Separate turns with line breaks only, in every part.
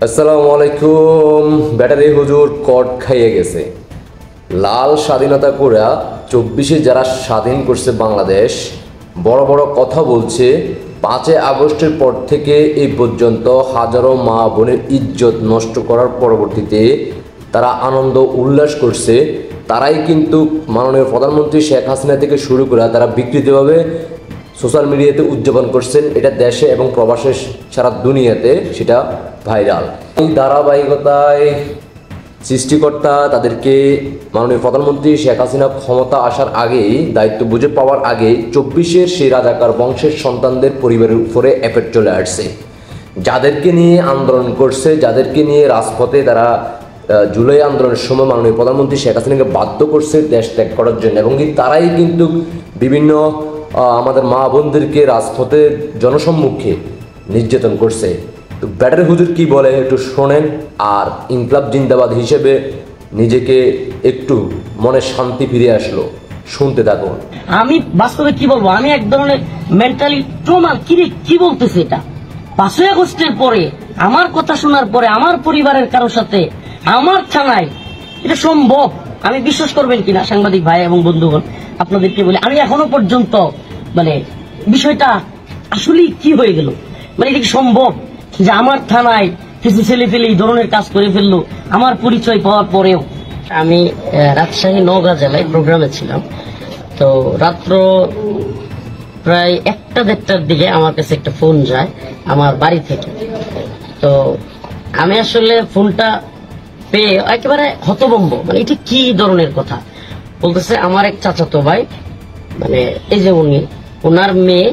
আসসালামু আলাইকুম। ব্যাটারি হুজুর কট খাইয়ে গেছে। লাল স্বাধীনতা করে 24-এ যারা স্বাধীন করছে বাংলাদেশ, বড় বড় কথা বলছে। 5 আগস্টের পর থেকে এই পর্যন্ত হাজারো মা বোনের ইজ্জত নষ্ট করার পরবর্তীতে তারা আনন্দ উল্লাস করছে। তারাই কিন্তু মাননীয় প্রধানমন্ত্রী শেখ হাসিনা থেকে শুরু করে তারা বিকৃতভাবে সোশ্যাল মিডিয়াতে উদযাপন করছেন। এটা দেশে এবং প্রবাসে সারা দুনিয়াতে সেটা ভাইরাল। এই ধারাবাহিকতায় সৃষ্টিকর্তা তাদেরকে মাননীয় প্রধানমন্ত্রী শেখ হাসিনা ক্ষমতা আসার আগেই, দায়িত্ব বুঝে পাওয়ার আগেই 24-এর সেই রাজাকার বংশের সন্তানদের পরিবারের উপরে এফেক্ট চলে আসছে। যাদেরকে নিয়ে আন্দোলন করছে, যাদেরকে নিয়ে রাজপথে তারা জুলাই আন্দোলনের সময় মাননীয় প্রধানমন্ত্রী শেখ হাসিনাকে বাধ্য করছে দেশ ত্যাগ করার জন্য, এবং তারাই কিন্তু বিভিন্ন আমাদের মা বোনদেরকে রাজপথে জনসম্মুখে নির্যাতন করছে। তো ব্যাটারি হুজুর কি বলে একটু শোনেন, আর ইনকলাব জিন্দাবাদ হিসেবে নিজেকে একটু মনে শান্তি ফিরে আসলো, শুনতে থাকুন।
আমি বাস্তবে কি বলবো, আমি এক ধরনের মেন্টালি ট্রমা। কি বলতেছে এটা? 5 আগস্টের পরে আমার কথা শোনার পরে আমার পরিবারের কারোর সাথে আমার থানায় এটা সম্ভব? আমি বিশ্বাস করবেন কিনা সাংবাদিক ভাই এবং বন্ধুগণ, আপনাদেরকে বলি, আমি এখনো পর্যন্ত বিষয়টা আসলে কি হয়ে গেল, এটা কি সম্ভব যে আমার থানায় কিছু ছেলে পেলে এই ধরনের কাজ করে ফেললো আমার পরিচয় পাওয়ার পরেও? আমি রাজশাহী নওগাঁ জেলায় প্রোগ্রামে ছিলাম। তো রাত্র প্রায় 1টা-1:30টার দিকে আমার কাছে একটা ফোন যায় আমার বাড়ি থেকে। তো আমি আসলে ফোনটা পেয়ে একেবারে হতভম্ব, এটা কি ধরনের কথা বলতেছে। আমার এক চাচাতো ভাই, এই যে ওনার মেয়ে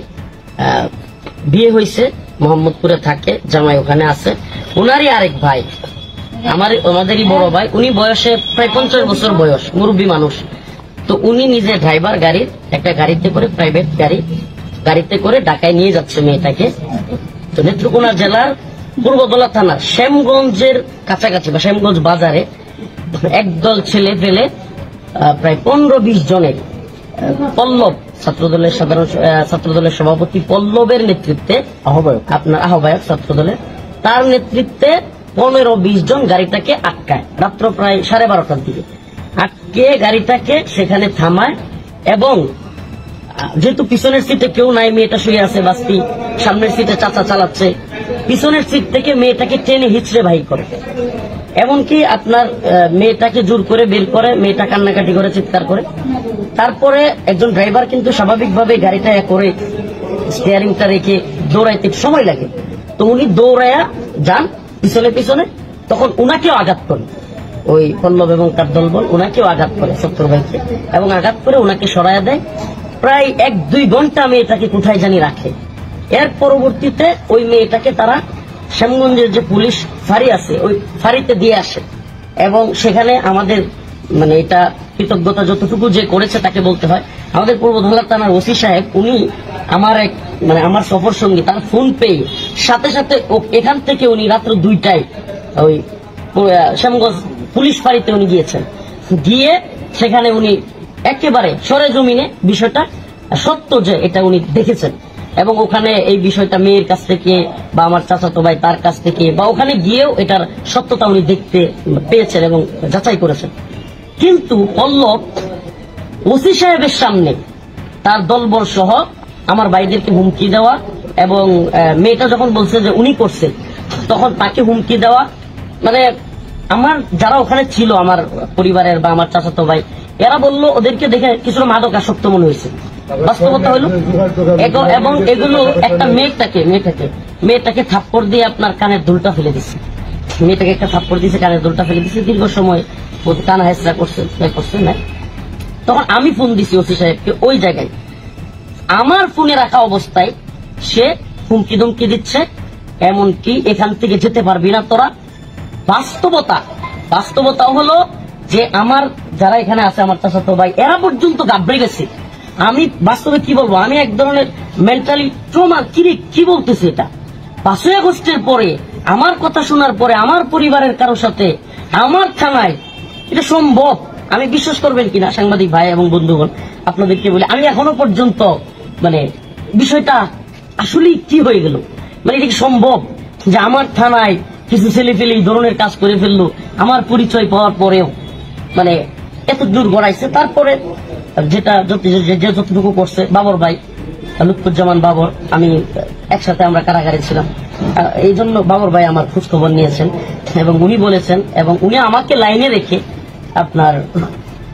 বিয়ে হয়েছে, মোহাম্মদপুরে থাকে, জামাই ওখানে আছে। ওনারই আরেক ভাই, আমাদেরই বড় ভাই, উনি বয়সে প্রায় 50 বছর বয়স, মুরব্বী মানুষ। তো উনি নিজে ড্রাইভার, গাড়ির একটা গাড়িতে করে, প্রাইভেট গাড়িতে করে ঢাকায় নিয়ে যাচ্ছে মেয়েটাকে। তো নেত্রকোনা জেলার পূর্বদলা থানার শ্যামগঞ্জের কাছাকাছি বা শ্যামগঞ্জ বাজারে একদল ছেলে পেলে প্রায় 15-20 জনের, পল্লব ছাত্রদলের সভাপতি পল্লবের নেতৃত্বে, আহ্বায়ক ছাত্রদলের, তার নেতৃত্বে 15-20 জন গাড়িটাকে আটকায় রাত্র প্রায় 12:30টার দিকে। আটকে গাড়িটাকে সেখানে থামায়, এবং যেহেতু পিছনের সিটে কেউ নাই, মেয়েটা শুয়ে আছে বাস্তি, সামনের সিটে চাচা চালাচ্ছে, পিছনের সিট থেকে মেয়েটাকে টেনে হিচড়ে বাহির করে। এমনকি আপনার মেয়েটাকে জোর করে বের করে, মেয়েটা কান্নাকাটি করে, চিৎকার করে। তারপরে একজন ড্রাইভার কিন্তু স্বাভাবিকভাবে গাড়িটা করে স্টিয়ারিংটা রেখে দৌড়াইতে সময় লাগে। তো উনি দৌড়াইয়া যান পিছনে, তখন উনাকেও আঘাত করে, ওই পল্লব এবং তার দলবল উনাকেও আঘাত করে, সত্তর ভাইকে, এবং আঘাত করে উনাকে সরাইয়া দেয়। প্রায় 1-2 ঘন্টা মেয়েটাকে কোথায় জানি রাখে। এর পরবর্তীতে ওই মেয়েটাকে তারা শ্যামগঞ্জের যে পুলিশ ফাঁড়ি আছে, ওই ফাঁড়িতে দিয়ে আসে, এবং সেখানে আমাদের এটা কৃতজ্ঞতা যতটুকু যে করেছে তাকে বলতে হয়। আমাদের পূর্বধলা থানার ওসি সাহেব, উনি আমার আমার সফর সঙ্গী, তার ফোন পেয়ে সাথে সাথে এখান থেকে উনি রাত্র 2টায় ওই শ্যামগঞ্জ পুলিশ ফাঁড়িতে উনি গিয়েছেন। গিয়ে সেখানে উনি একেবারে সরেজমিনে বিষয়টা সত্য যে এটা উনি দেখেছেন, এবং ওখানে এই বিষয়টা মেয়ের কাছ থেকে বা আমার চাচাতো ভাই তার কাছ থেকে, বা ওখানে গিয়েও এটার সত্যতা উনি দেখতে পেয়েছেন এবং যাচাই করেছেন। কিন্তু পল্লব ওসি সাহেবের সামনে তার দলবল সহ আমার ভাইদেরকে হুমকি দেওয়া, এবং মেয়েটা যখন বলছে যে উনি করছে, তখন তাকে হুমকি দেওয়া। আমার যারা ওখানে ছিল, আমার পরিবারের বা আমার চাচাতো ভাই, এরা বললো ওদেরকে দেখে কিছুটা মাদকাসক্ত মনে হয়েছে। বাস্তবতা হলো, এবং এগুলো একটা মেয়েটাকে থাপ্পড় দিয়ে আপনার কানের দুলটা ফেলে দিচ্ছে। মেয়েটাকে একটা থাপ্পড় দিয়েছে, কানের দুলটা ফেলে দিচ্ছে, দীর্ঘ সময় কানা হেসরা করছে না। তখন আমি ফোন দিছি ওসি সাহেবকে ওই জায়গায়, আমার ফোনে রাখা অবস্থায় সে হুমকি ধুমকি দিচ্ছে, এমনকি এখান থেকে যেতে পারবি না তোরা। বাস্তবতা হলো যে আমার যারা এখানে আছে, আমার চাচাতো ভাই, এরা পর্যন্ত গাবড়ে গেছে। আমি বাস্তবে কি বলবো, আমি এক ধরনের মেন্টালি ট্রমা। কি বলতেছে এটা? 5 আগস্টের পরে আমার কথা শোনার পরে আমার পরিবারের কারোর সাথে আমার থানায় এটা সম্ভব? আমি বিশ্বাস করবেন কিনা সাংবাদিক ভাই এবং বন্ধুগণ, আপনাদেরকে বলি, আমি এখনো পর্যন্ত বিষয়টা আসলে কি হয়ে গেল, এটা কি সম্ভব যে আমার থানায় কিছু ছেলে ফেলে এই ধরনের কাজ করে ফেললো আমার পরিচয় পাওয়ার পরেও, মানে এত দূর গড়াইছে। তারপরে যেটা যতটুকু করছে বাবর ভাই, লুৎফুজ্জামান বাবর, আমি একসাথে আমরা কারাগারে ছিলাম, এই জন্য বাবর ভাই আমার খোঁজ খবর নিয়েছেন এবং উনি বলেছেন, এবং উনি আমাকে লাইনে রেখে আপনার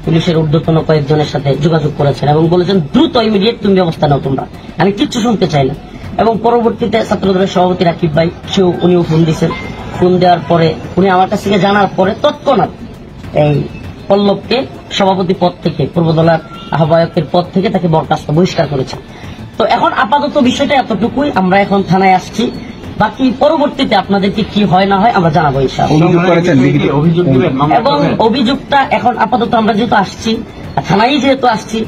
পুলিশের ঊর্ধ্বতন কয়েকজনের সাথে যোগাযোগ করেছেন এবং বলেছেন দ্রুত ইমিডিয়েট তুমি ব্যবস্থা নাও তোমরা, আমি কিচ্ছু শুনতে চাই না। এবং পরবর্তীতে ছাত্রদলের সভাপতি রাকিব ভাই উনিও ফোন দিয়েছেন। ফোন দেওয়ার পরে উনি আমার কাছ থেকে জানার পরে তৎক্ষণাৎ এই পল্লবকে সভাপতি পদ থেকে, পূর্বদলার আহ্বায়কের পদ থেকে তাকে বরখাস্ত বহিষ্কার করেছেন। তো এখন আপাতত বিষয়টা এতটুকুই, আমরা এখন থানায় আসছি, বাকি পরবর্তীতে আপনাদেরকে কি হয় না হয় আমরা জানাবো ইনশাআল্লাহ। এবং অভিযোগটা এখন আপাতত আমরা যেহেতু আসছি, থানায় যেহেতু আসছি,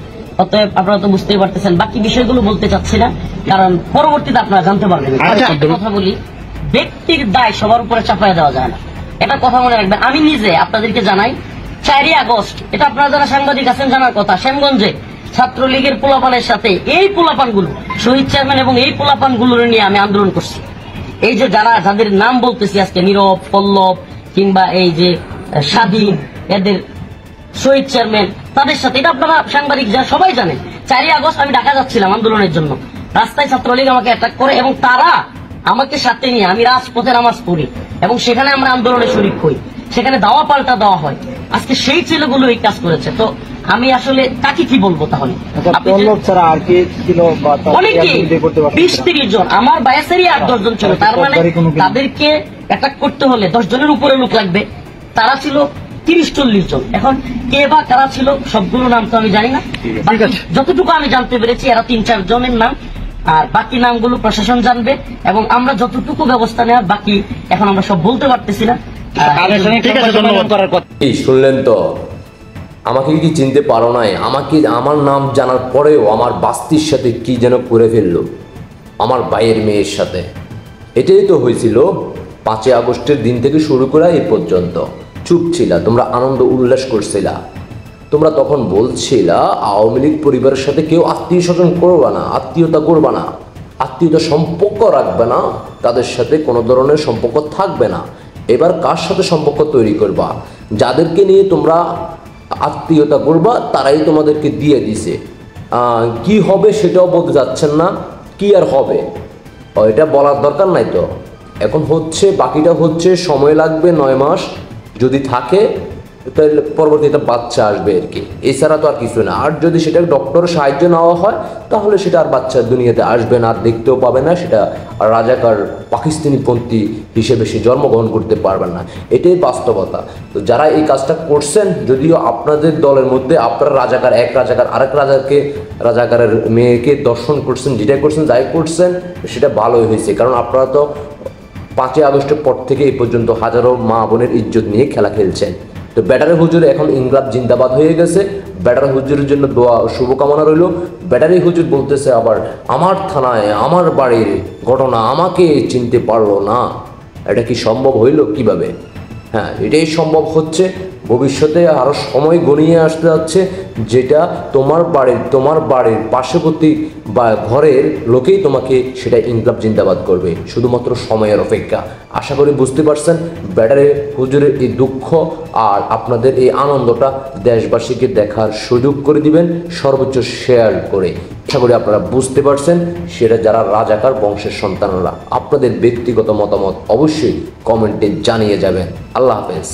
অতএব আপনারা তো বুঝতেই পারতেছেন, বাকি বিষয়গুলো বলতে চাচ্ছি না, কারণ পরবর্তীতে আপনারা জানতে পারবেন। একটা কথা বলি, ব্যক্তির দায় সবার উপরে চাপায় দেওয়া যায় না, এটা কথা মনে রাখবেন। আমি নিজে আপনাদেরকে জানাই 4ই আগস্ট, এটা আপনারা যারা সাংবাদিক আছেন জানার কথা, শ্যামগঞ্জে ছাত্রলীগের পোলাপানের সাথে এই পোলাপানগুলো, শহীদ চেয়ারম্যান এবং এই পোলাপানগুলোর নিয়ে আমি আন্দোলন করছি। এই যে যাদের নাম বলতেছি আজকে, নীরব, পল্লব কিংবা এই যে স্বাধীন, এদের শহীদ চেয়ারম্যান, তাদের সাথে, এটা আপনারা সাংবাদিক যারা সবাই জানেন। 4ই আগস্ট আমি ঢাকা যাচ্ছিলাম আন্দোলনের জন্য, রাস্তায় ছাত্রলীগ আমাকে অ্যাটাক করে এবং তারা আমাকে সাথে নিয়ে, আমি রাজপথে নামাজ পড়ি এবং সেখানে আমরা আন্দোলনে শরিক হই, সেখানে দাওয়া পাল্টা দেওয়া হয়। আজকে সেই ছেলেগুলো এই কাজ করেছে, তো আমি আসলে কাকে কি বলবো তাহলে? অনেকে 20-30 জন, আমার বায়াসেরই 8-10 জন ছিল, তার মানে তাদেরকে অ্যাটাক করতে হলে 10 জনের উপরে লোক লাগবে, তারা ছিল 30-40 জন। এখন কে বা কারা ছিল সবগুলো নাম তো আমি জানি না, যতটুকু আমি জানতে পেরেছি এরা 3-4 জনের নাম, আর বাকি নামগুলো প্রশাসন জানবে এবং আমরা যতটুকু ব্যবস্থা নেওয়ার বাকি এখন আমরা সব বলতে পারতেছি না।
এই শুনলেন তো, আমাকে কি চিনতে পারো নাই? আমাকে আমার নাম জানার পরেও আমার বাস্তির সাথে কি যেন করে ফেললো, আমার ভাইয়ের মেয়ের সাথে। এটাই তো হয়েছিল 5ই আগস্টের দিন থেকে শুরু করে এই পর্যন্ত। চুপ ছিলা, তোমরা আনন্দ উল্লাস করছিলা, তোমরা তখন বলছিলা আওয়ামী লীগ পরিবারের সাথে কেউ আত্মীয় স্বজন করবা না, আত্মীয়তা করবা না, আত্মীয়তা সম্পর্ক রাখবে না, তাদের সাথে কোনো ধরনের সম্পর্ক থাকবে না। এবার কার সাথে সম্পর্ক তৈরি করবা? যাদেরকে নিয়ে তোমরা আত্মীয়তা করবা তারাই তোমাদেরকে দিয়ে দিছে। কি হবে সেটাও বলতে যাচ্ছেন না, কি আর হবে এটা বলার দরকার নাই। তো এখন হচ্ছে, বাকিটা হচ্ছে, সময় লাগবে 9 মাস যদি থাকে, তাহলে পরবর্তীতে বাচ্চা আসবে আর কি, এছাড়া তো আর কিছু না। আর যদি সেটা ডক্টরের সাহায্য নেওয়া হয় তাহলে সেটা আর বাচ্চা দুনিয়াতে আসবে না, আর দেখতেও পাবে না, সেটা রাজাকার পাকিস্তানিপন্থী হিসেবে সে জন্মগ্রহণ করতে পারবে না, এটাই বাস্তবতা। তো যারা এই কাজটা করছেন, যদিও আপনাদের দলের মধ্যে আপনারা রাজাকার, এক রাজাকার আরেক রাজাকারের মেয়েকে দর্শন করছেন, যেটা করছেন, যাই করছেন সেটা ভালোই হয়েছে, কারণ আপনারা তো 5ই আগস্টের পর থেকে এই পর্যন্ত হাজারো মা বোনের ইজ্জত নিয়ে খেলা খেলছেন। তো ব্যাটারি হুজুর এখন ইনকলাব জিন্দাবাদ হয়ে গেছে, ব্যাটারি হুজুরের জন্য দোয়া শুভকামনা রইল। ব্যাটারি হুজুর বলতেছে আবার আমার থানায় আমার বাড়ির ঘটনা আমাকে চিনতে পারলো না, এটা কি সম্ভব হইল কিভাবে? হ্যাঁ, এটাই সম্ভব হচ্ছে, ভবিষ্যতে আরও সময় গণিয়ে আসতে যাচ্ছে, যেটা তোমার বাড়ির পার্শ্ববর্তী বা ঘরের লোকেই তোমাকে সেটা ইনকলাব জিন্দাবাদ করবে, শুধুমাত্র সময়ের অপেক্ষা। আশা করি বুঝতে পারছেন ব্যাটারি হুজুরের এই দুঃখ আর আপনাদের এই আনন্দটা দেশবাসীকে দেখার সুযোগ করে দিবেন সর্বোচ্চ শেয়ার করে। আশা করি আপনারা বুঝতে পারছেন, সেটা যারা রাজাকার বংশের সন্তানরা। আপনাদের ব্যক্তিগত মতামত অবশ্যই কমেন্টে জানিয়ে যাবেন। আল্লাহ হাফেজ।